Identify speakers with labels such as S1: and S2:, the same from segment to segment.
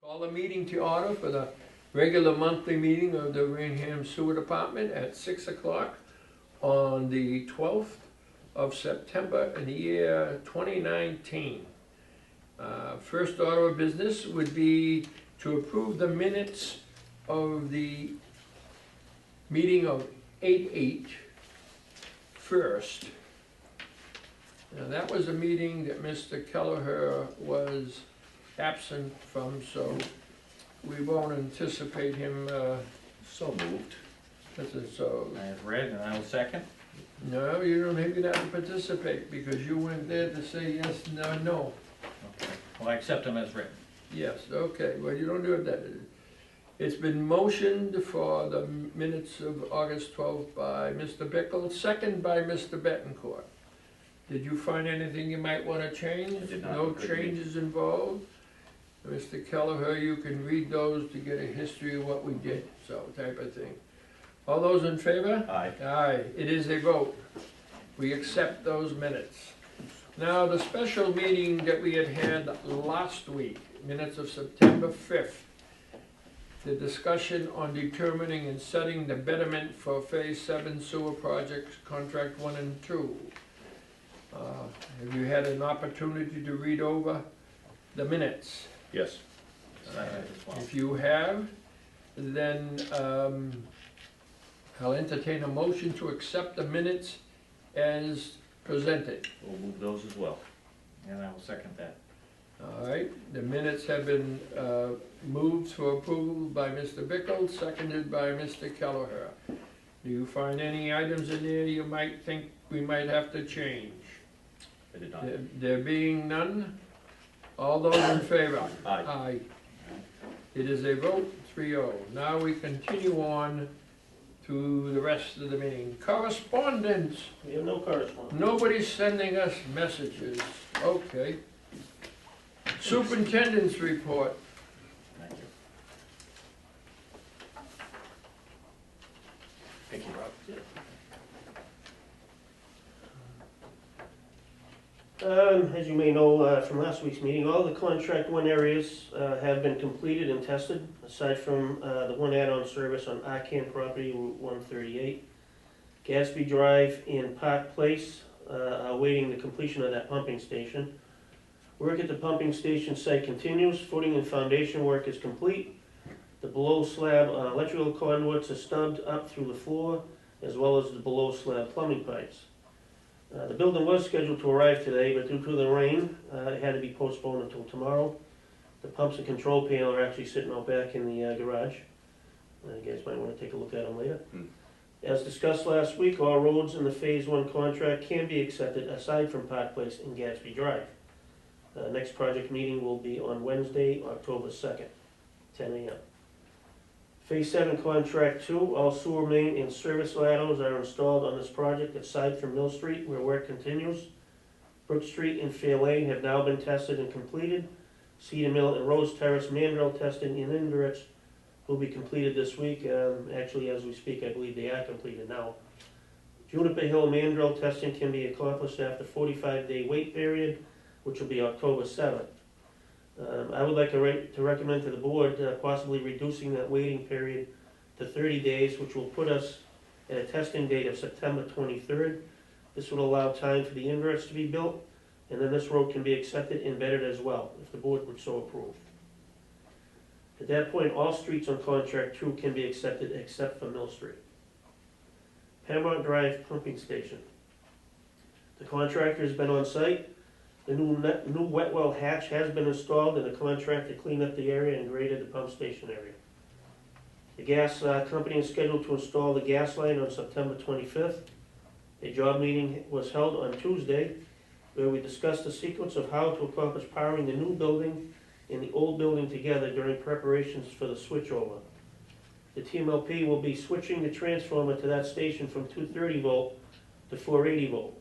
S1: Call the meeting to order for the regular monthly meeting of the Raynham Sewer Department at 6 o'clock on the 12th of September in the year 2019. First order of business would be to approve the minutes of the meeting of 8/8 first. Now that was a meeting that Mr. Kelleher was absent from, so we won't anticipate him,
S2: So moved.
S1: so.
S2: I have read and I will second.
S1: No, you don't even have to participate, because you weren't there to say yes, no, no.
S2: Okay. Well, I accept them as written.
S1: Yes, okay, well, you don't do that. It's been motioned for the minutes of August 12th by Mr. Bickle, second by Mr. Betancourt. Did you find anything you might want to change?
S2: I did not.
S1: No
S2: Good
S1: changes involved? Mr. Kelleher, you can read those to get a history of what we did, so type of thing. All those in favor?
S2: Aye.
S1: Aye, it is a vote. We accept those minutes. Now, the special meeting that we had last week, minutes of September 5th, the discussion on determining and setting the betterment for Phase 7 sewer projects, contract 1 and 2. Have you had an opportunity to read over the minutes?
S2: Yes. I have as well.
S1: If you have, then I'll entertain a motion to accept the minutes as presented.
S2: We'll move those as well. And I will second that.
S1: All right, the minutes have been moved for approval by Mr. Bickle, seconded by Mr. Kelleher. Do you find any items in there you might think we might have to change?
S2: I did not.
S1: There being none, all those in favor?
S2: Aye.
S1: Aye. It is a vote, 3-0. Now we continue on to the rest of the meeting. Correspondence.
S3: We have no correspondence.
S1: Nobody's sending us messages. Okay. Superintendent's report.
S2: Thank you. Thank you, Rob.
S3: As you may know from last week's meeting, all the contract 1 areas have been completed and tested, aside from the one add-on service on Arcan property, Route 138. Gadsby Drive and Park Place are awaiting the completion of that pumping station. Work at the pumping station site continues. Footing and foundation work is complete. The below slab electrical conduits are stubbed up through the floor, as well as the below slab plumbing pipes. The building was scheduled to arrive today, but due to the rain, it had to be postponed until tomorrow. The pumps and control panel are actually sitting out back in the garage. You guys might want to take a look at them later. As discussed last week, all roads in the Phase 1 contract can be accepted aside from Park Place and Gadsby Drive. Next project meeting will be on Wednesday, October 2nd, 10 a.m. Phase 7 Contract 2, all sewer main and service laterals are installed on this project aside from Mill Street, where work continues. Brook Street and Fair Lane have now been tested and completed. Cedar Mill and Rose Terrace mandrel testing and inverts will be completed this week. Actually, as we speak, I believe they are completed now. Juniper Hill mandrel testing can be accomplished after 45-day wait period, which will be October 7th. I would like to recommend to the board possibly reducing that waiting period to 30 days, which will put us at a testing date of September 23rd. This will allow time for the inverts to be built, and then this road can be accepted and bettered as well, if the board would so approve. At that point, all streets on Contract 2 can be accepted except for Mill Street. Paramount Drive Pumping Station. The contractor has been on site. The new wet well hatch has been installed, and the contractor cleaned up the area and graded the pump station area. The gas company is scheduled to install the gas line on September 25th. A job meeting was held on Tuesday, where we discussed the sequence of how to accomplish powering the new building and the old building together during preparations for the switchover. The TMLP will be switching the transformer to that station from 230 volt to 480 volt.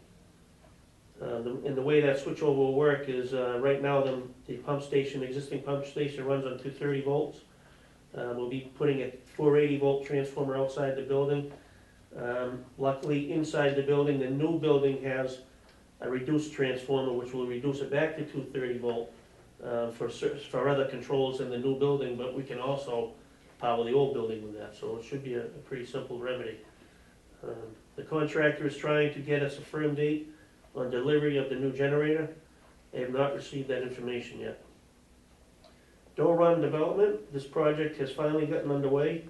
S3: And the way that switchover will work is right now the pump station, existing pump station runs on 230 volts. We'll be putting a 480 volt transformer outside the building. Luckily, inside the building, the new building has a reduced transformer, which will reduce it back to 230 volt. for other controls in the new building, but we can also power the old building with that, so it should be a pretty simple remedy. The contractor is trying to get us a firm date on delivery of the new generator. They have not received that information yet. Door Run Development, this project has finally gotten underway.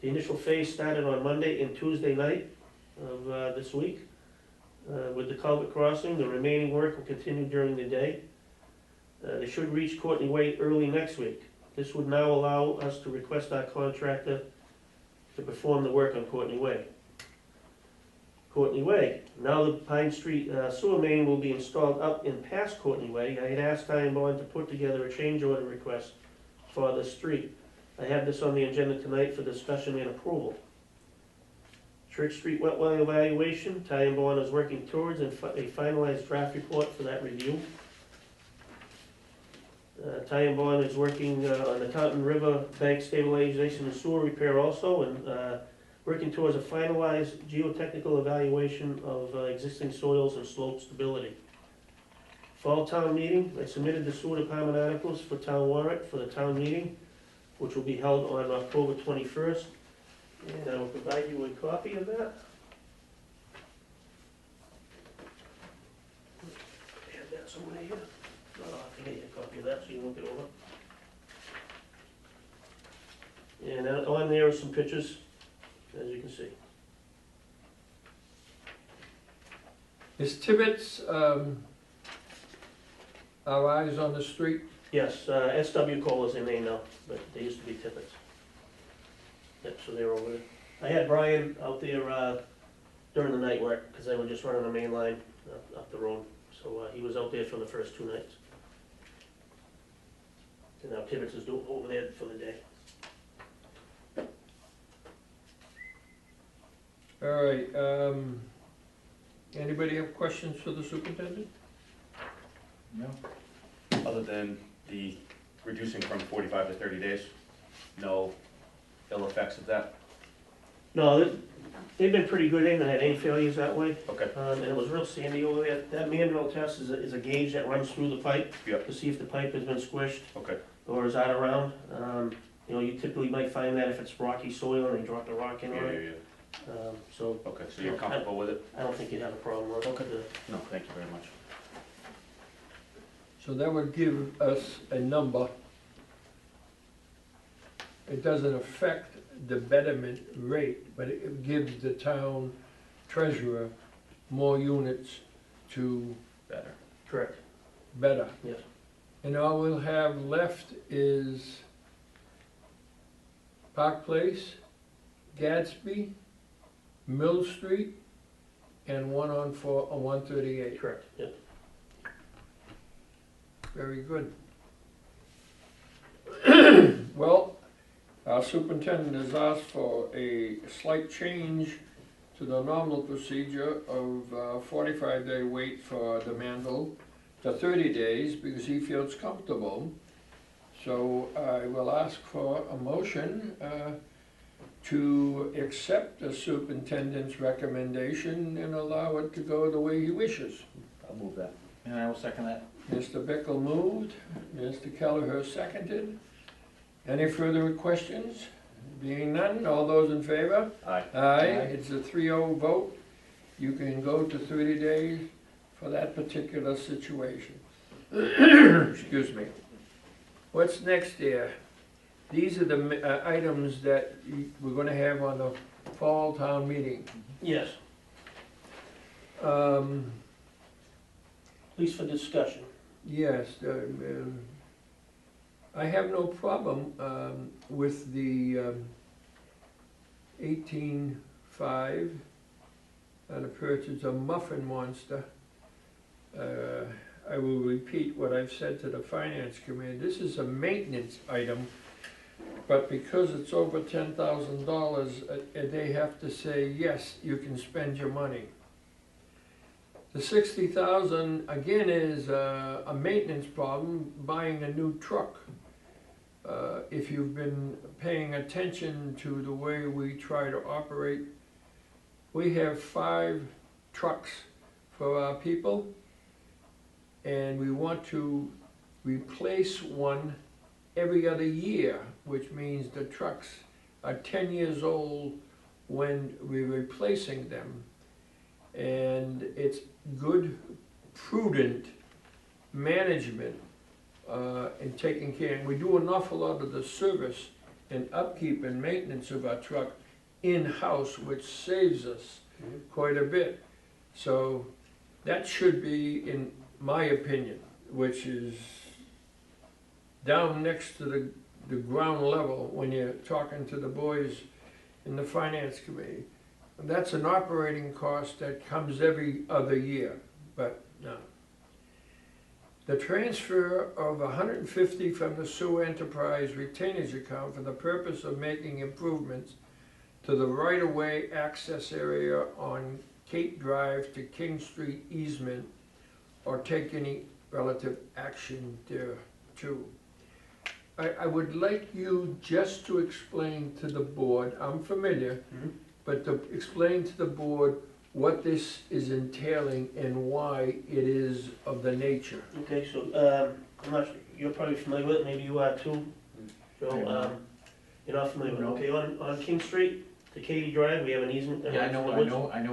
S3: The initial phase started on Monday and Tuesday night of this week. With the culvert crossing, the remaining work will continue during the day. They should reach Courtney Way early next week. This would now allow us to request our contractor to perform the work on Courtney Way. Courtney Way, now the Pine Street sewer main will be installed up and past Courtney Way. I had asked Ty and Bond to put together a change order request for the street. I have this on the agenda tonight for discussion and approval. Church Street wetland evaluation, Ty and Bond is working towards a finalized draft report for that review. Ty and Bond is working on the Taunton River bank stabilization and sewer repair also, and working towards a finalized geotechnical evaluation of existing soils and slope stability. Fall town meeting, I submitted the sewer department articles for town warrant for the town meeting, which will be held on October 21st. And I will provide you a copy of that. I have that somewhere here. I'll have to get you a copy of that so you won't get over. And on there are some pictures, as you can see.
S1: Is Tibbetts, our eyes on the street?
S3: Yes, SW Cole is their name now, but they used to be Tippets. Yep, so they're over there. I had Brian out there during the night work, because they were just running the main line up the road. So he was out there for the first 2 nights. And now Tibbetts is over there for the day.
S1: All right, anybody have questions for the superintendent?
S2: No.
S4: Other than the reducing from 45 to 30 days? No ill effects of that?
S3: No, they've been pretty good. They haven't had any failures that way.
S4: Okay.
S3: And it was real sandy over there. That mandrel test is a gauge that runs through the pipe
S4: Yep.
S3: to see if the pipe has been squished
S4: Okay.
S3: or is out around. You know, you typically might find that if it's rocky soil and they drop a rock in on it. So
S4: Okay, so you're comfortable with it?
S3: I don't think you'd have a problem with it.
S4: Okay. No, thank you very much.
S1: So that would give us a number. It doesn't affect the betterment rate, but it gives the town treasurer more units to
S4: Better.
S3: Correct.
S1: better.
S3: Yes.
S1: And all we'll have left is Park Place, Gadsby, Mill Street, and one on 138.
S3: Correct. Yep.
S1: Very good. Well, our superintendent has asked for a slight change to the normal procedure of 45-day wait for the manhole to 30 days because he feels comfortable. So I will ask for a motion to accept the superintendent's recommendation and allow it to go the way he wishes.
S4: I'll move that.
S2: And I will second that.
S1: Mr. Bickle moved, Mr. Kelleher seconded. Any further questions? Being none, all those in favor?
S4: Aye.
S1: Aye, it's a 3-0 vote. You can go to 30 days for that particular situation. Excuse me. What's next here? These are the items that we're gonna have on the fall town meeting.
S3: Yes. At least for discussion.
S1: Yes, I have no problem with the 18.5 and the purchase of Muffin Monster. I will repeat what I've said to the finance committee. This is a maintenance item, but because it's over $10,000, they have to say, yes, you can spend your money. The $60,000 again is a maintenance problem, buying a new truck. If you've been paying attention to the way we try to operate, we have 5 trucks for our people, and we want to replace one every other year, which means the trucks are 10 years old when we're replacing them. And it's good, prudent management in taking care. And we do an awful lot of the service and upkeep and maintenance of our truck in-house, which saves us quite a bit. So that should be, in my opinion, which is down next to the ground level when you're talking to the boys in the finance committee. And that's an operating cost that comes every other year, but no. The transfer of $150 from the sewer enterprise retainage account for the purpose of making improvements to the right-of-way access area on Cape Drive to King Street easement, or take any relative action thereto. I would like you just to explain to the board, I'm familiar, but to explain to the board what this is entailing and why it is of the nature.
S3: Okay, so, I'm not sure, you're probably familiar with it, maybe you are too, Joe, you're not familiar with it,
S2: No.
S3: okay, on King Street to Katy Drive, we have an easement.
S2: Yeah, I know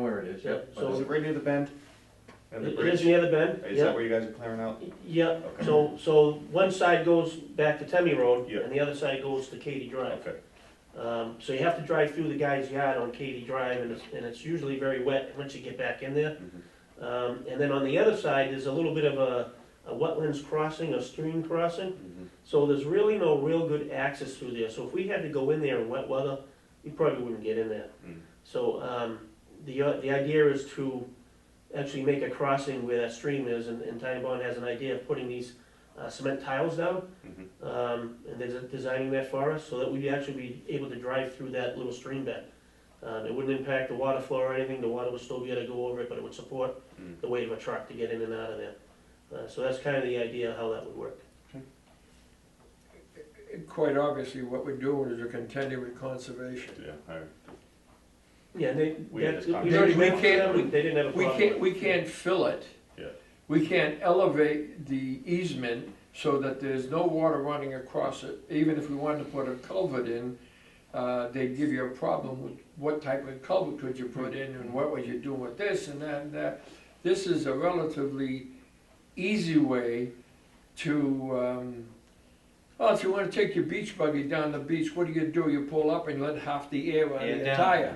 S2: where it is, yep.
S3: So-
S4: Is it right near the bend? And the
S3: It is
S4: bridge?
S3: near the bend,
S4: Is
S3: yeah.
S4: that where you guys are clearing out?
S3: Yeah,
S4: Okay.
S3: so one side goes back to Temmie Road,
S4: Yeah.
S3: and the other side goes to Katy Drive.
S4: Okay.
S3: So you have to drive through the guy's yard on Katy Drive, and it's usually very wet once you get back in there. And then on the other side, there's a little bit of a wetlands crossing, a stream crossing. So there's really no real good access through there. So if we had to go in there in wet weather, we probably wouldn't get in there. So the idea is to actually make a crossing where that stream is, and Ty and Bond has an idea of putting these cement tiles down, and they're designing that for us, so that we'd actually be able to drive through that little stream bed. It wouldn't impact the water flow or anything, the water would still be able to go over it, but it would support the weight of a truck to get in and out of there. So that's kind of the idea how that would work.
S1: Quite obviously, what we're doing is we're contending with conservation.
S4: Yeah,
S3: Yeah, they,
S4: We had
S3: that,
S4: this
S3: we already
S1: We
S3: went through
S1: can't-
S3: them, they didn't have a problem with it.
S1: We can't fill it.
S4: Yeah.
S1: We can't elevate the easement so that there's no water running across it. Even if we wanted to put a culvert in, they'd give you a problem with what type of culvert could you put in and what would you do with this and that and that. This is a relatively easy way to, well, if you want to take your beach buggy down the beach, what do? You pull up and let half the air out of your tire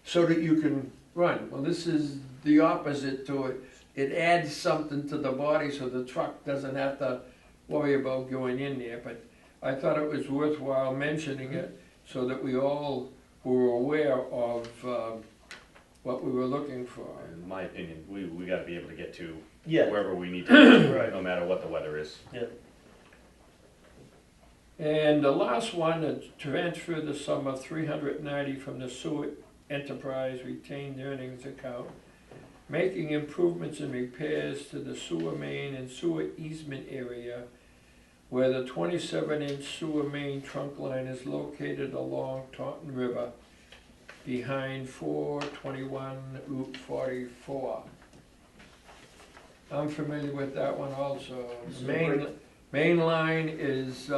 S1: so that you can run. Well, this is the opposite to it. It adds something to the body so the truck doesn't have to worry about going in there. But I thought it was worthwhile mentioning it so that we all were aware of what we were looking for.
S4: In my opinion, we gotta be able to get to
S3: Yeah,
S4: wherever we need to,
S3: Right.
S4: no matter what the weather is.
S1: And the last one is transfer the sum of $390 from the sewer enterprise retained earnings account, making improvements and repairs to the sewer main and sewer easement area where the 27-inch sewer main trunk line is located along Taunton River behind 421 Route 44. I'm familiar with that one also. Main line is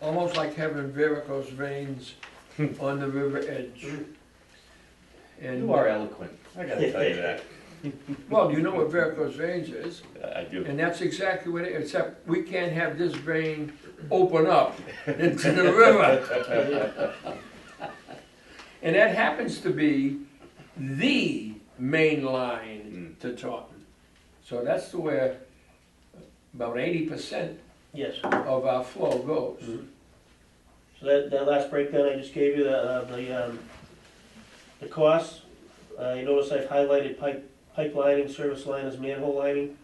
S1: almost like having varicose veins on the river edge. And,
S4: You are eloquent, I gotta tell you that.
S1: well, you know what varicose veins is,
S4: I do.
S1: and that's exactly what it is, except we can't have this vein open up into the river. And that happens to be the main line to Taunton. So that's the where about 80%
S3: yes.
S1: of our flow goes.
S3: So that last breakdown I just gave you, the costs, you notice I've highlighted pipe lining, service line as manhole lining.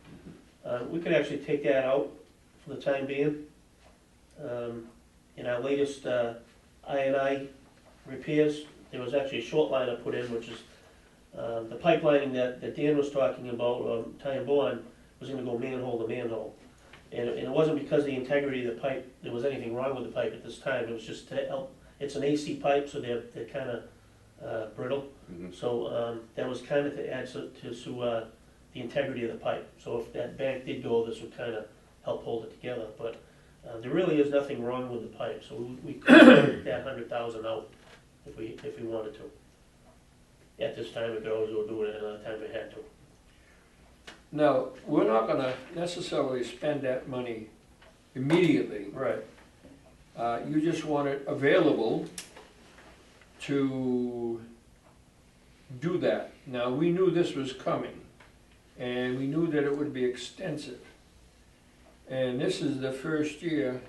S3: We could actually take that out for the time being. In our latest I&I repairs, there was actually a short line I put in, which is the pipe lining that Dan was talking about, Ty and Bond, was gonna go manhole to manhole. And it wasn't because of the integrity of the pipe, there was anything wrong with the pipe at this time, it was just to help, it's an AC pipe, so they're kinda brittle. So that was kind of to add to the the integrity of the pipe. So if that bank did go, this would kind of help hold it together, but there really is nothing wrong with the pipe, so we could take that 100,000 out if we wanted to. At this time, we could always go do it at another time we had to.
S1: Now, we're not gonna necessarily spend that money immediately.
S3: Right.
S1: You just want it available to do that. Now, we knew this was coming, and we knew that it would be extensive. And this is the first year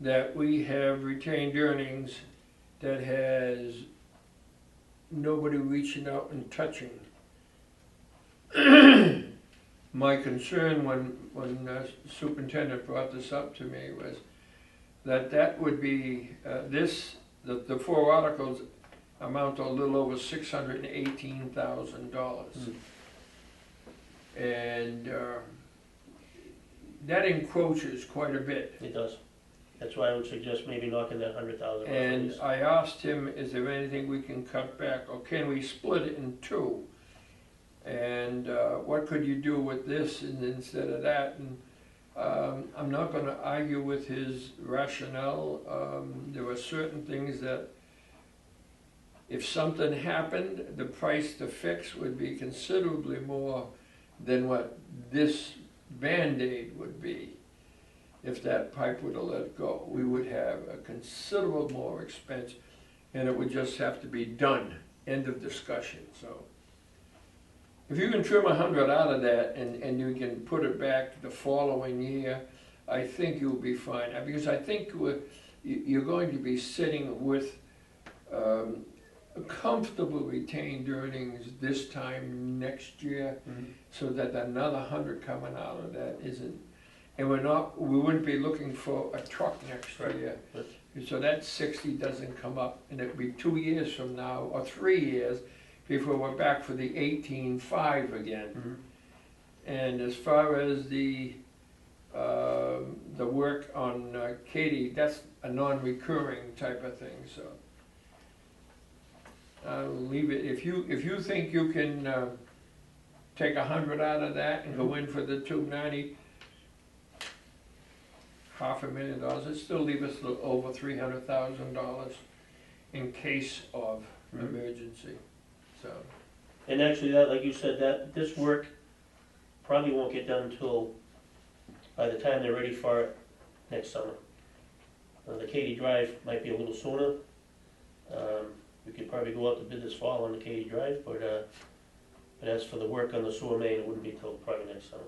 S1: that we have retained earnings that has nobody reaching out and touching. My concern when Superintendent brought this up to me was that would be, the 4 articles amount to a little over $618,000. And that encroaches quite a bit.
S3: It does. That's why I would suggest maybe knocking that 100,000 off.
S1: And I asked him, is there anything we can cut back, or can we split it in 2? And what could you do with this instead of that? And I'm not going to argue with his rationale. There were certain things that if something happened, the price to fix would be considerably more than what this Band-Aid would be. If that pipe would have let go, we would have a considerable more expense, and it would just have to be done. End of discussion. So if you can trim 100 out of that and you can put it back the following year, I think you'll be fine. Because I think you're going to be sitting with comfortable retained earnings this time next year, so that another 100 coming out of that isn't. And we wouldn't be looking for a truck next year.
S3: Right.
S1: So that 60 doesn't come up, and it'll be 2 years from now, or 3 years, before we're back for the 18.5 again. And as far as the work on Katie, that's a non-recurring type of thing, so. I'll leave it, if you think you can take 100 out of that and go in for the 290, $500,000, it'd still leave us a little over $300,000 in case of emergency. So.
S3: And actually, that, like you said, that this work probably won't get done until by the time they're ready for it next summer. The Katy Drive might be a little sooner. We could probably go out to bid this fall on the Katy Drive, but as for the work on the sewer main, it wouldn't be till probably next summer.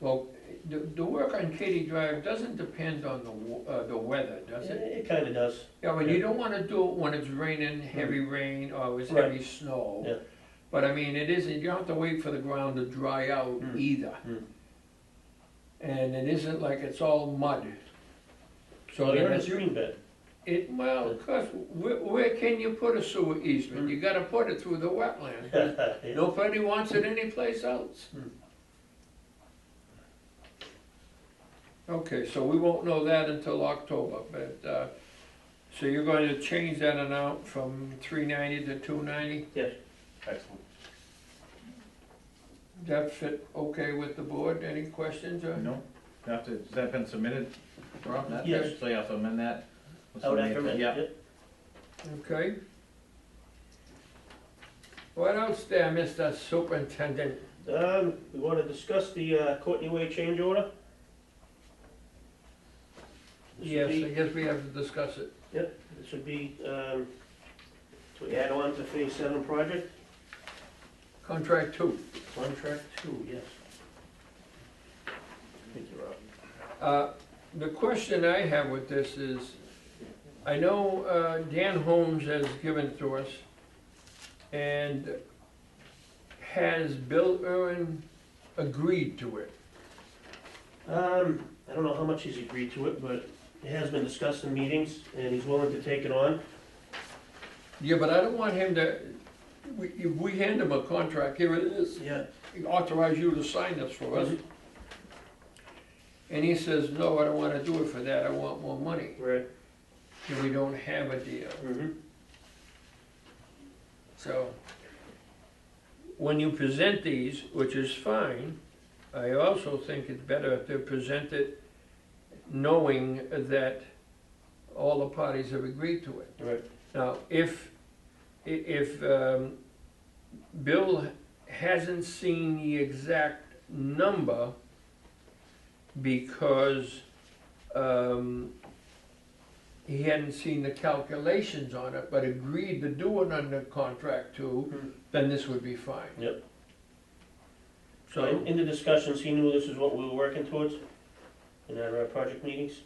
S1: Well, the work on Katy Drive doesn't depend on the weather, does it?
S3: It kind of does.
S1: Yeah, well, you don't want to do it when it's raining, heavy rain, or it's
S3: Right.
S1: heavy snow.
S3: Yeah.
S1: But I mean, it isn't, you don't have to wait for the ground to dry out either. And it isn't like it's all mud.
S3: So
S1: that
S3: you're in a
S1: it's-
S3: stream bed.
S1: Well, cause where can you put a sewer easement? You gotta put it through the wetland.
S3: Yeah.
S1: Nobody wants it anyplace else. Okay, so we won't know that until October, but, so you're going to change that amount from 390 to 290?
S3: Yes.
S4: Excellent.
S1: Does that fit okay with the board? Any questions? Or?
S2: No, has that been submitted, Rob? That-
S3: Yes.
S2: So you have to amend that?
S3: I would have to amend
S2: Yeah.
S3: it.
S1: Okay. What else there, Mr. Superintendent?
S3: We want to discuss the Courtney Way change order. This would
S1: Yes,
S3: be-
S1: I guess we have to discuss it.
S3: This would be to add on to Phase 7 project,
S1: Contract 2.
S3: contract 2, yes. Thank you, Rob.
S1: The question I have with this is, I know Dan Holmes has given it to us, and has Bill Irwin agreed to it?
S3: I don't know how much he's agreed to it, but it has been discussed in meetings, and he's willing to take it on.
S1: Yeah, but I don't want him to, if we hand him a contract, here it is,
S3: Yeah.
S1: authorize you to sign this for us. And he says, no, I don't wanna do it for that, I want more money.
S3: Right.
S1: And we don't have a deal.
S3: Mm-hmm.
S1: So, when you present these, which is fine, I also think it's better to present it knowing that all the parties have agreed to it.
S3: Right.
S1: Now, if Bill hasn't seen the exact number because he hadn't seen the calculations on it, but agreed to do it under contract too, then this would be fine.
S3: Yep. So
S1: So,
S3: in the discussions, he knew this is what we were working towards in our project meetings.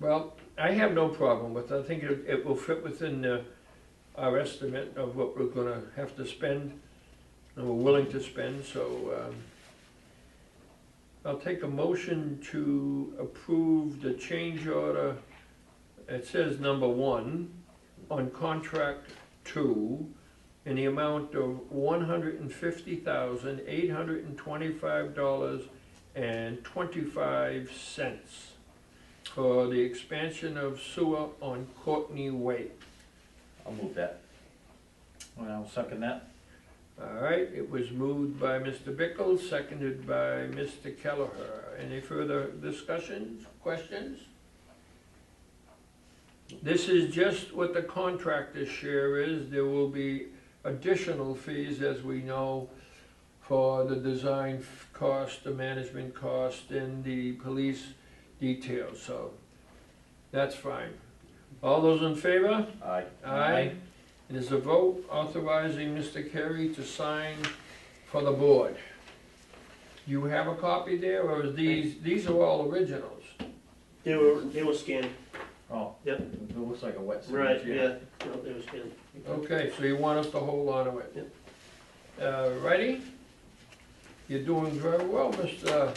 S1: well, I have no problem with it. I think it will fit within our estimate of what we're gonna have to spend, and we're willing to spend, so I'll take a motion to approve the change order. It says number 1 on contract 2 in the amount of $150,825.25 for the expansion of sewer on Courtney Way.
S4: I'll move that.
S2: Well, I'll second that.
S1: All right, it was moved by Mr. Bickle, seconded by Mr. Kelleher. Any further discussions, questions? This is just what the contractor's share is. There will be additional fees, as we know, for the design cost, the management cost, and the police details, so that's fine. All those in favor?
S4: Aye.
S1: Aye. It is a vote authorizing Mr. Carey to sign for the board. You have a copy there, or is these are all originals?
S3: They were scanned.
S2: Oh.
S3: Yep.
S2: It looks like a wet signature.
S3: Right, yeah. No, they were scanned.
S1: Okay, so you want us to hold on to it?
S3: Yep.
S1: Ready? You're doing very well, Mr.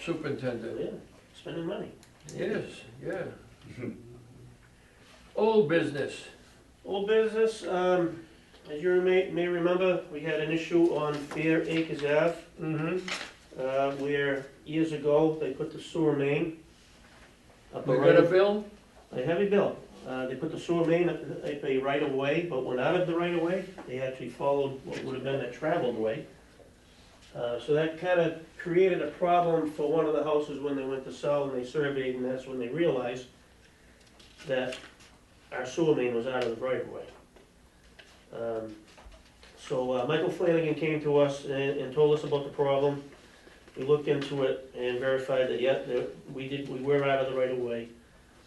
S1: Superintendent.
S3: Yeah, spending money.
S1: Yes, yeah. Old business.
S3: Old business, as you may remember, we had an issue on Fair Acres Ave,
S1: Mm-hmm.
S3: where years ago, they put the sewer main up
S1: We
S3: a
S1: got a bill?
S3: a heavy bill. They put the sewer main up a right of way, but went out of the right of way. They actually followed what would have been a traveled way. So that kind of created a problem for one of the houses when they went to sell, and they surveyed, and that's when they realized that our sewer main was out of the right of way. So Michael Flanagan came to us and told us about the problem. We looked into it and verified that, yeah, that we were out of the right of way.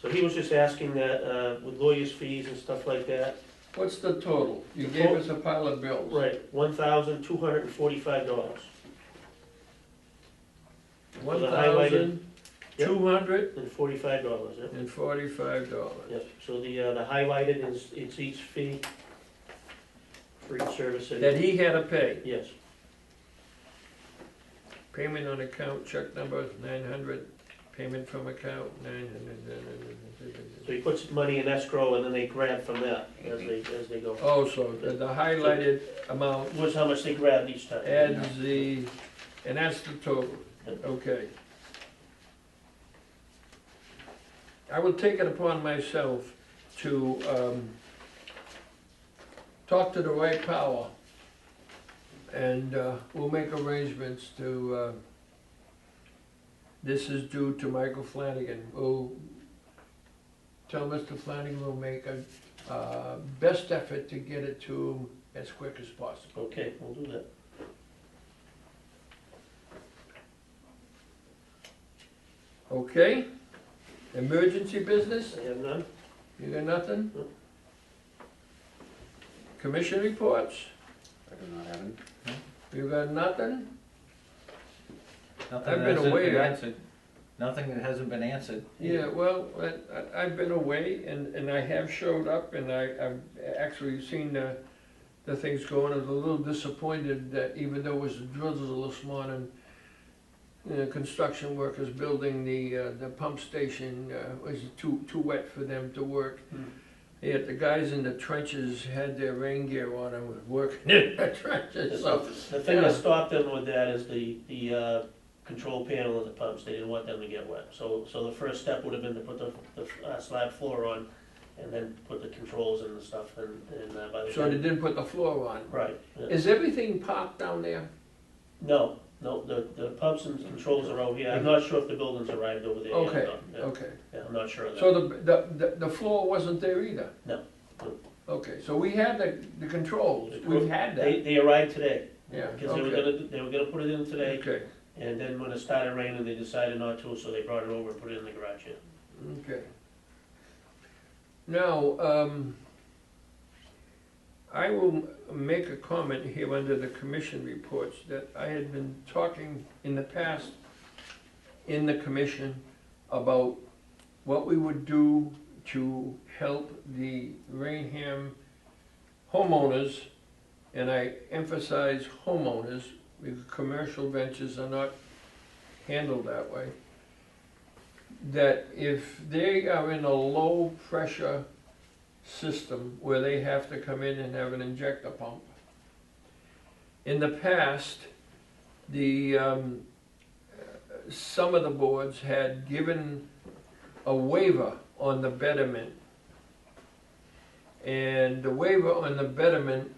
S3: So he was just asking that, with lawyers' fees and stuff like that.
S1: What's the total? You gave us a pile of bills.
S3: Right, $1,245.
S1: $1,245,
S3: Yep. Yep, so the highlighted is, it's each fee for each service.
S1: that he had to pay.
S3: Yes,
S1: Payment on account, check number 900, payment from account 900.
S3: so he puts money in escrow and then they grab from that as they go.
S1: Oh, so the highlighted amount
S3: Was how much they grabbed each time.
S1: adds the, and that's the total, okay. I will take it upon myself to talk to the right power, and we'll make arrangements to, this is due to Michael Flanagan. We'll tell Mr. Flanagan we'll make a best effort to get it to him as quick as possible.
S3: Okay, we'll do that.
S1: Okay? Emergency business?
S3: I have none.
S1: You got nothing?
S3: No.
S1: Commission reports?
S4: I do not have any.
S1: You got nothing?
S2: Nothing
S1: I've
S2: that
S1: been
S2: hasn't
S1: away.
S2: answered. Nothing that hasn't been answered.
S1: Yeah, well, I've been away and I have showed up and I've actually seen the things going. I was a little disappointed that even though it was a drizzle this morning, construction workers building the pump station was too wet for them to work. Yet the guys in the trenches had their rain gear on and were working in the trenches, so.
S3: The thing that stopped them with that is the control panel of the pumps. They didn't want them to get wet. So the first step would have been to put the slab floor on and then put the controls in and stuff, and by the
S1: So they
S3: time.
S1: didn't put the floor on.
S3: Right. Yeah.
S1: Is everything parked down there?
S3: No, the pumps and controls are over here. I'm not sure if the building's arrived over there yet or
S1: Okay,
S3: not. Yeah.
S1: okay.
S3: Yeah, I'm not sure of that.
S1: So the floor wasn't there either?
S3: No.
S1: Okay, so we had the controls, we've had that,
S3: They arrived today,
S1: yeah,
S3: because they were gonna put it in today,
S1: okay,
S3: and then when it started raining, they decided not to, so they brought it over and put it in the garage, yeah.
S1: okay. Now, I will make a comment here under the commission reports that I had been talking in the past in the commission about what we would do to help the Raynham homeowners, and I emphasize homeowners, because commercial ventures are not handled that way, that if they are in a low pressure system where they have to come in and have an injector pump. In the past, some of the boards had given a waiver on the betterment. And the waiver on the betterment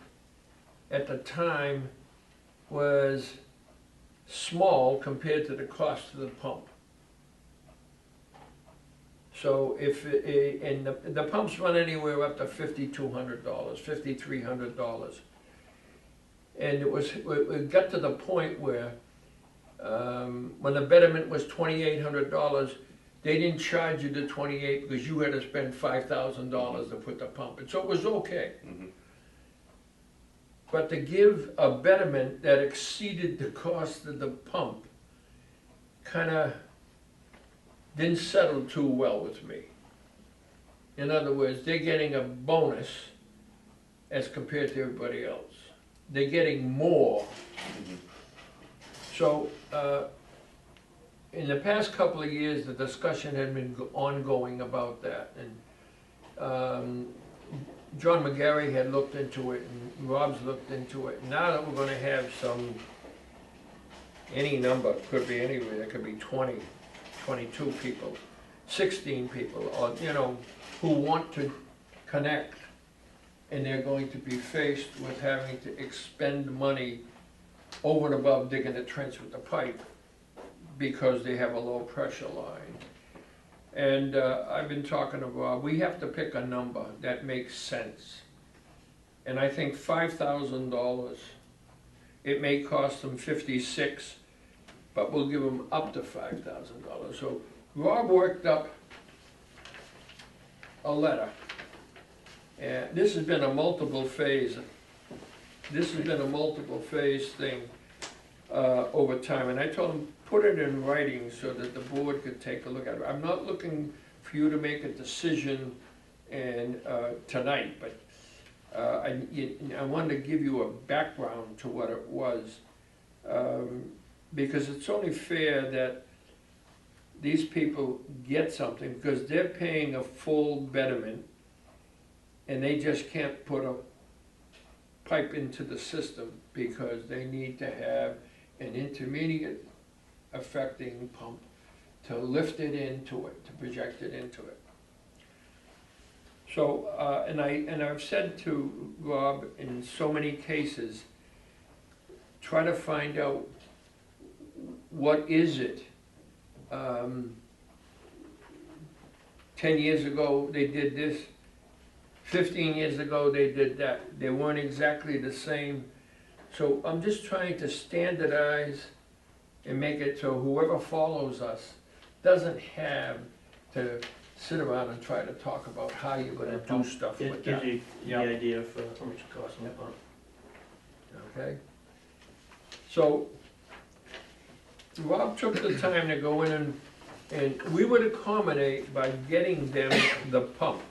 S1: at the time was small compared to the cost of the pump. So if, and the pumps run anywhere up to $5,200, $5,300. And it got to the point where when the betterment was $2,800, they didn't charge you the 28 because you had to spend $5,000 to put the pump in. So it was okay.
S4: Mhm.
S1: But to give a betterment that exceeded the cost of the pump kind of didn't settle too well with me. In other words, they're getting a bonus as compared to everybody else. They're getting more.
S4: Mhm.
S1: So, in the past couple of years, the discussion had been ongoing about that. And John McGarry had looked into it, and Rob's looked into it. Now that we're gonna have any number, could be anywhere, there could be 20, 22 people, 16 people, or, who want to connect, and they're going to be faced with having to expend money over and above digging a trench with the pipe because they have a low pressure line. And I've been talking to Rob, we have to pick a number that makes sense. And I think $5,000, it may cost them 56, but we'll give them up to $5,000. So Rob worked up a letter. And this has been a multiple phase. This has been a multiple phase thing over time. And I told him, put it in writing so that the board could take a look at it. I'm not looking for you to make a decision tonight, but I wanted to give you a background to what it was. Because it's only fair that these people get something, because they're paying a full betterment and they just can't put a pipe into the system because they need to have an intermediate affecting pump to lift it into it, to project it into it. So, and I've said to Rob in so many cases, try to find out what is it. 10 years ago they did this, 15 years ago they did that. They weren't exactly the same. So I'm just trying to standardize and make it so whoever follows us doesn't have to sit around and try to talk about how you're gonna do stuff
S3: It
S1: with
S3: gives
S1: that.
S3: you the
S2: Yep.
S3: idea of how much it costs on the pump.
S1: Okay? So, Rob took the time to go in and we would accommodate by getting them the pump.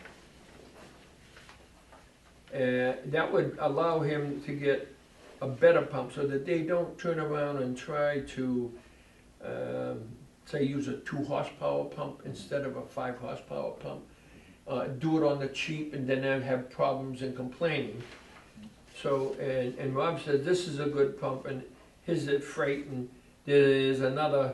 S1: That would allow him to get a better pump so that they don't turn around and try to, say, use a 2 horsepower pump instead of a 5 horsepower pump. Do it on the cheap and then have problems and complaining. So, and Rob said, this is a good pump and here's the freight and there's another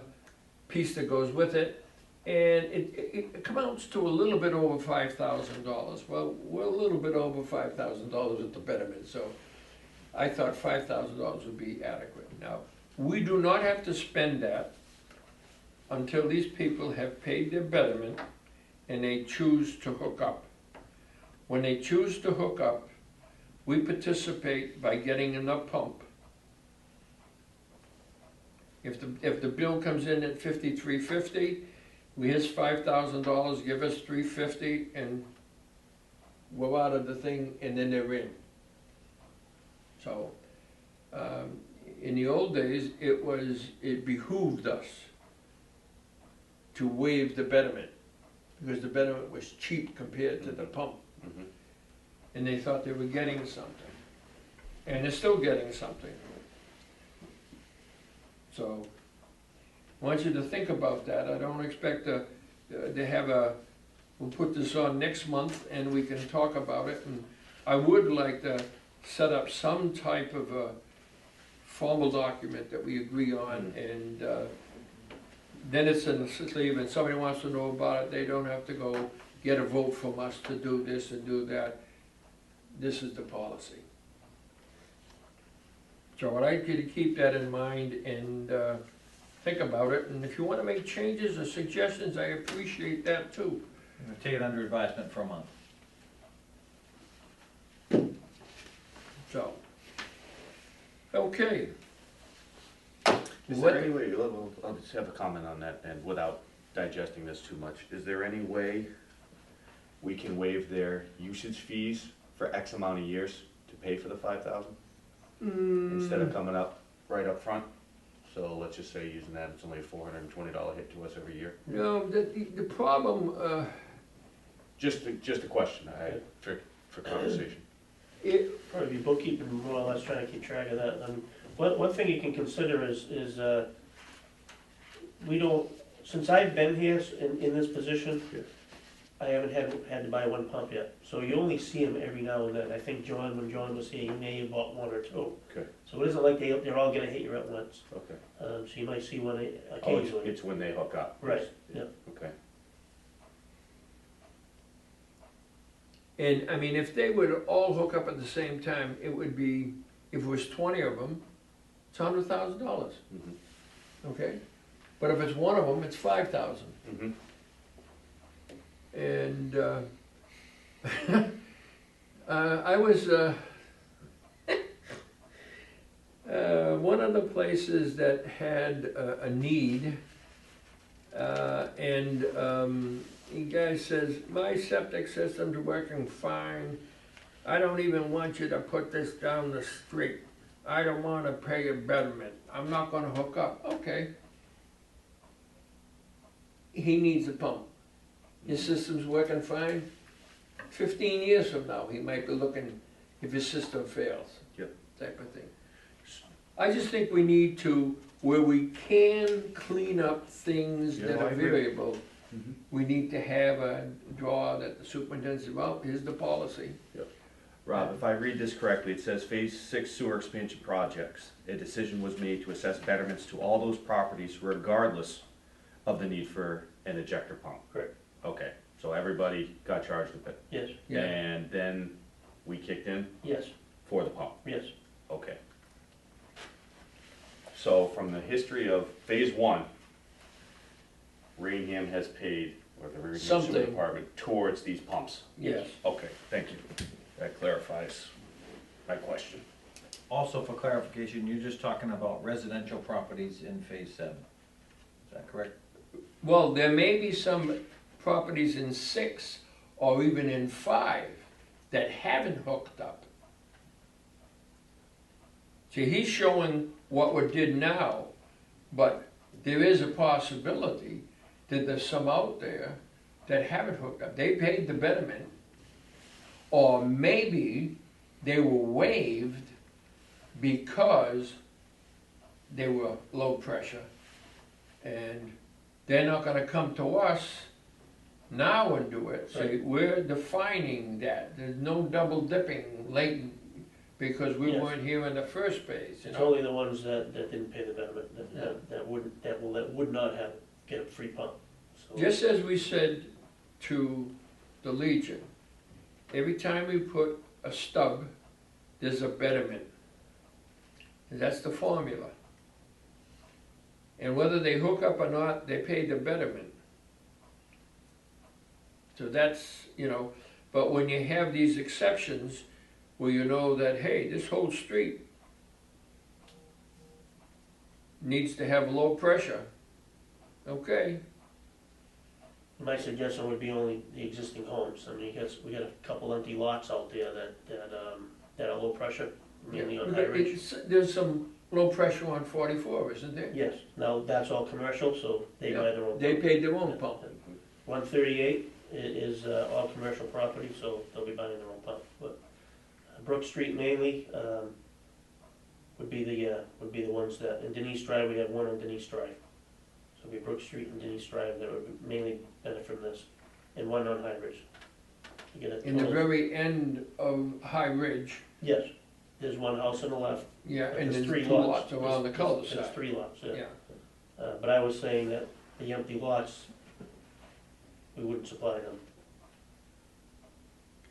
S1: piece that goes with it. And it amounts to a little bit over $5,000. Well, we're a little bit over $5,000 at the betterment, so I thought $5,000 would be adequate. Now, we do not have to spend that until these people have paid their betterment and they choose to hook up. When they choose to hook up, we participate by getting in a pump. If the bill comes in at $53.50, here's $5,000, give us $350, and we're out of the thing, and then they're in. So, in the old days, it behooved us to waive the betterment, because the betterment was cheap compared to the pump.
S4: Mhm.
S1: And they thought they were getting something. And they're still getting something. So, I want you to think about that. I don't expect to have we'll put this on next month and we can talk about it. And I would like to set up some type of a formal document that we agree on, and then it's in the sleeve, and somebody wants to know about it, they don't have to go get a vote from us to do this and do that. This is the policy. So I'd like you to keep that in mind and think about it, and if you want to make changes or suggestions, I appreciate that too.
S2: I'm gonna take it under advisement for a month.
S1: So, okay.
S4: Is
S1: What-
S4: there any way, I'll just have a comment on that, and without digesting this too much, is there any way we can waive their usage fees for X amount of years to pay for the 5,000? Instead of coming up right up front? So let's just say using that, it's only a $420 hit to us every year.
S1: No, the problem,
S4: Just a question, for conversation.
S1: it,
S3: Probably be bookkeeping, more or less trying to keep track of that. One thing you can consider is we don't, since I've been here in this position,
S4: Yeah.
S3: I haven't had to buy one pump yet. So you only see them every now and then. I think when John was here, you may have bought one or two.
S4: Okay,
S3: So it isn't like they're all gonna hit you at once.
S4: okay.
S3: So you might see one
S4: Oh,
S3: occasionally.
S4: it's when they hook up?
S3: Right, yeah.
S4: Okay.
S1: and I mean, if they would all hook up at the same time, it would be, if it was 20 of them, it's $100,000,
S4: Mhm.
S1: okay? But if it's one of them, it's 5,000.
S4: Mhm.
S1: And I was one of the places that had a need, and the guy says, my septic system's working fine. I don't even want you to put this down the street. I don't want to pay a betterment. I'm not going to hook up. Okay. He needs a pump. His system's working fine. 15 years from now, he might be looking if his system fails.
S4: Yep.
S1: Type of thing. I just think we need to, where we can clean up things
S4: Yeah,
S1: that
S4: I
S1: are
S4: agree.
S1: variable,
S4: Mhm.
S1: we need to have a draw that the superintendent says, well, here's the policy.
S5: Rob, if I read this correctly, it says Phase 6 sewer expansion projects. A decision was made to assess betterments to all those properties regardless of the need for an ejector pump.
S3: Correct.
S5: Okay, so everybody got charged with it.
S3: Yes,
S1: Yeah.
S5: And then we kicked in
S3: yes,
S5: for the pump.
S3: yes.
S5: Okay.
S4: So from the history of Phase 1, Raynham has paid, or the Raynham Sewer
S1: Something.
S4: Department, towards these pumps.
S1: Yes.
S5: Okay, thank you. That clarifies my question.
S2: Also, for clarification, you're just talking about residential properties in Phase 7. Is that correct?
S1: Well, there may be some properties in 6 or even in 5 that haven't hooked up. See, he's showing what we did now, but there is a possibility that there's some out there that haven't hooked up. They paid the betterment, or maybe they were waived because they were low pressure, and they're not gonna come to us now and do it. See, we're defining that. There's no double dipping latent because we
S3: Yes.
S1: weren't here in the first phase, you
S3: It's
S1: know?
S3: only the ones that didn't pay the betterment, that would not have, get a free pump. So-
S1: Just as we said to the Legion, every time we put a stub, there's a betterment. And that's the formula. And whether they hook up or not, they pay the betterment. So that's, but when you have these exceptions, where you know that, hey, this whole street needs to have low pressure, okay,
S3: My suggestion would be only the existing homes. I mean, we got a couple empty lots out there that are low pressure, mainly on High Ridge.
S1: there's some low pressure on 44, isn't there?
S3: Yes, now that's all commercial, so they buy their own.
S1: They paid their own pump.
S3: 138 is all commercial property, so they'll be buying their own pump. But Brook Street mainly would be the ones that, in Denise Drive, we have one on Denise Drive. So it'd be Brook Street and Denise Drive that would mainly benefit from this, and one on High Ridge. You get a
S1: In the
S3: total-
S1: very end of High Ridge,
S3: Yes, there's one house on the left.
S1: yeah,
S3: but
S1: and there's
S3: three
S1: 2 lots around the
S3: There's
S1: cul-de-sac.
S3: 3 lots, yeah.
S1: Yeah,
S3: But I was saying that the empty lots, we wouldn't supply them.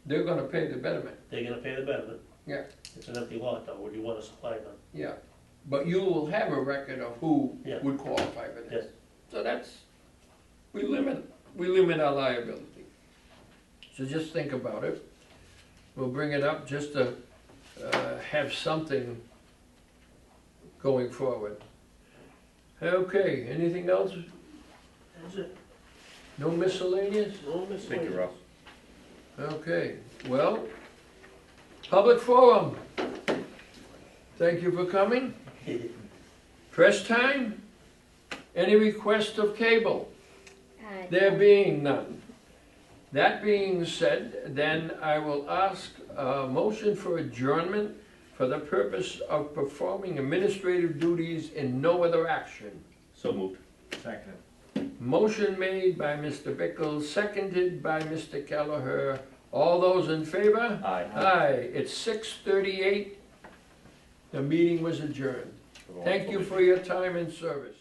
S1: they're gonna pay the betterment,
S3: They're gonna pay the betterment.
S1: Yeah.
S3: It's an empty lot though, would you wanna supply them?
S1: yeah. But you will have a record of who
S3: Yeah.
S1: would qualify for this.
S3: Yes.
S1: So that's, we limit our liability. So just think about it. We'll bring it up just to have something going forward. Okay, anything else?
S3: That's it.
S1: No miscellaneous?
S3: No
S5: Thank you,
S3: miscellaneous.
S5: Ross.
S1: Okay, well, public forum. Thank you for coming. Press time? Any request of cable? There being none. That being said, then I will ask a motion for adjournment for the purpose of performing administrative duties and no other action.
S5: So moved.
S2: Second.
S1: Motion made by Mr. Bickles, seconded by Mr. Kelleher. All those in favor?
S5: Aye.
S1: Aye, it's 6:38. The meeting was adjourned. Thank you for your time and service.